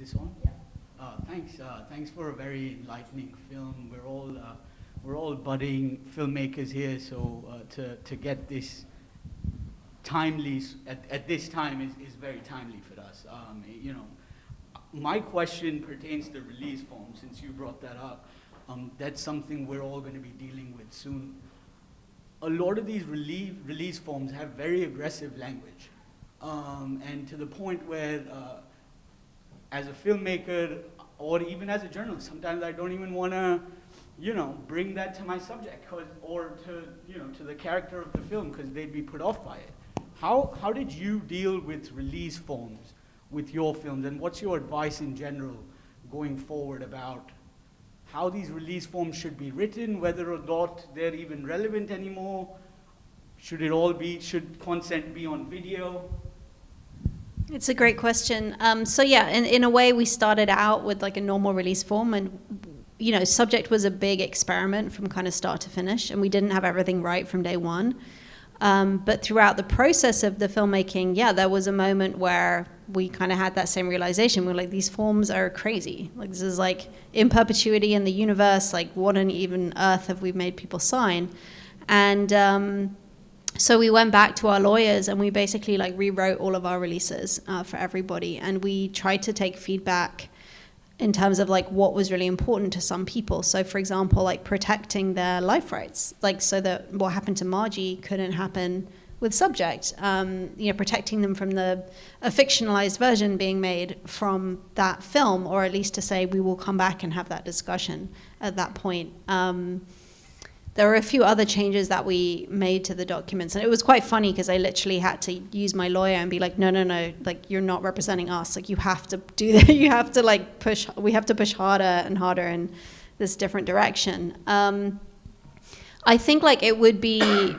this on? Yeah. Thanks. Thanks for a very enlightening film. We're all budding filmmakers here, so to get this timely at this time is very timely for us. My question pertains to release form. Since you brought that up, that's something we're all going to be dealing with soon. A lot of these release forms have very aggressive language, and to the point where, as a filmmaker or even as a journalist, sometimes I don't even want to, bring that to my subject or to the character of the film because they'd be put off by it. How did you deal with release forms with your films, and what's your advice in general going forward about how these release forms should be written, whether or not they're even relevant anymore? Should consent be on video? It's a great question. So yeah, in a way, we started out with like a normal release form, and subject was a big experiment from kind of start to finish, and we didn't have everything right from day one. But throughout the process of the filmmaking, there was a moment where we kind of had that same realization. We're like, these forms are crazy. Like, this is like in perpetuity in the universe. Like, what on even earth have we made people sign? And so we went back to our lawyers and we basically like rewrote all of our releases for everybody. And we tried to take feedback in terms of like what was really important to some people. So for example, like protecting their life rights, like so that what happened to Margie couldn't happen with subject, protecting them from a fictionalized version being made from that film, or at least to say we will come back and have that discussion at that point. There were a few other changes that we made to the documents, and it was quite funny because I literally had to use my lawyer and be like, no, like you're not representing us. Like you have to do that. You have to like push. We have to push harder and harder in this different direction. I think like it would be.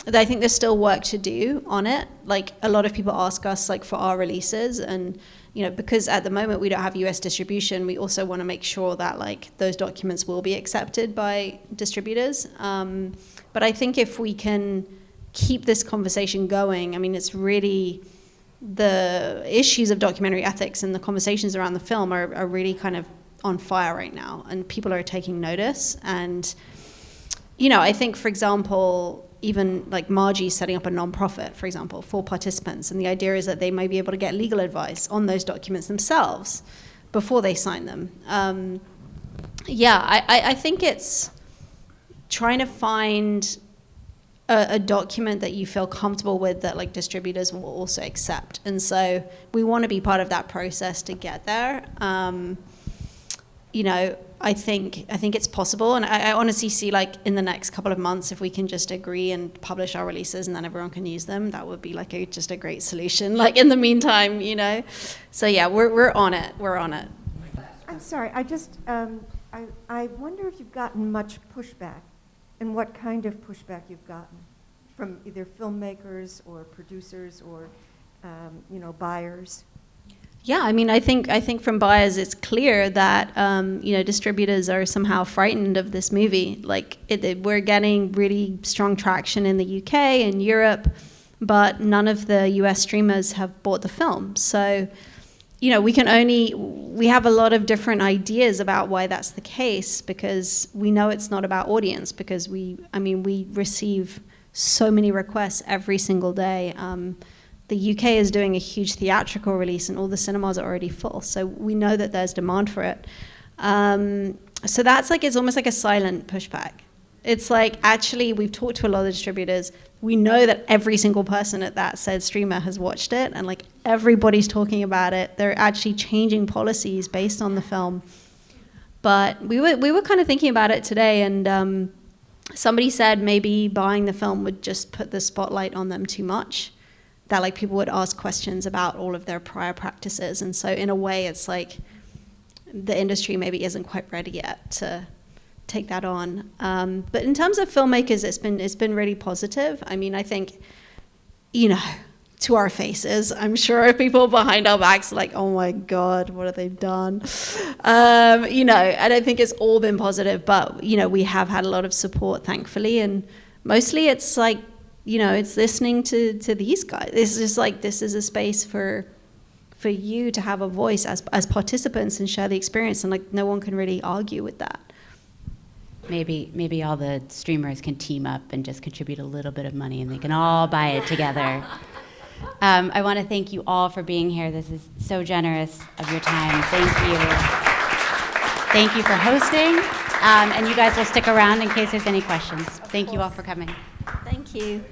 I think there's still work to do on it. Like a lot of people ask us like for our releases, and because at the moment we don't have US distribution, we also want to make sure that like those documents will be accepted by distributors. But I think if we can keep this conversation going, I mean, it's really the issues of documentary ethics and the conversations around the film are really kind of on fire right now, and people are taking notice. And I think, for example, even like Margie setting up a nonprofit, for example, for participants. And the idea is that they may be able to get legal advice on those documents themselves before they sign them. I think it's trying to find a document that you feel comfortable with that like distributors will also accept. And so we want to be part of that process to get there. I think it's possible, and I honestly see like in the next couple of months, if we can just agree and publish our releases and then everyone can use them, that would be like just a great solution. Like in the meantime, So yeah, we're on it. We're on it. I'm sorry. I wonder if you've gotten much pushback, and what kind of pushback you've gotten from either filmmakers or producers or buyers. Yeah, I mean, I think from buyers, it's clear that distributors are somehow frightened of this movie. Like we're getting really strong traction in the UK and Europe, but none of the US streamers have bought the film. So, we have a lot of different ideas about why that's the case, because we know it's not about audience, because we receive so many requests every single day. The UK is doing a huge theatrical release and all the cinemas are already full. So we know that there's demand for it. So that's like, it's almost like a silent pushback. It's like, actually, we've talked to a lot of distributors. We know that every single person at that said streamer has watched it, and like everybody's talking about it. They're actually changing policies based on the film. But we were kind of thinking about it today, and somebody said maybe buying the film would just put the spotlight on them too much. That like people would ask questions about all of their prior practices, and so in a way it's like the industry maybe isn't quite ready yet to take that on. But in terms of filmmakers, it's been really positive. I mean, I think to our faces, I'm sure people behind our backs are like, oh my God, what have they done? And I think it's all been positive, but we have had a lot of support, thankfully, and mostly it's like it's listening to these guys. It's just like, this is a space for for you to have a voice as participants and share the experience, and like no one can really argue with that. Maybe all the streamers can team up and just contribute a little bit of money and they can all buy it together. I want to thank you all for being here. This is so generous of your time. Thank you. Thank you for hosting. And you guys will stick around in case there's any questions. Thank you all for coming. Thank you.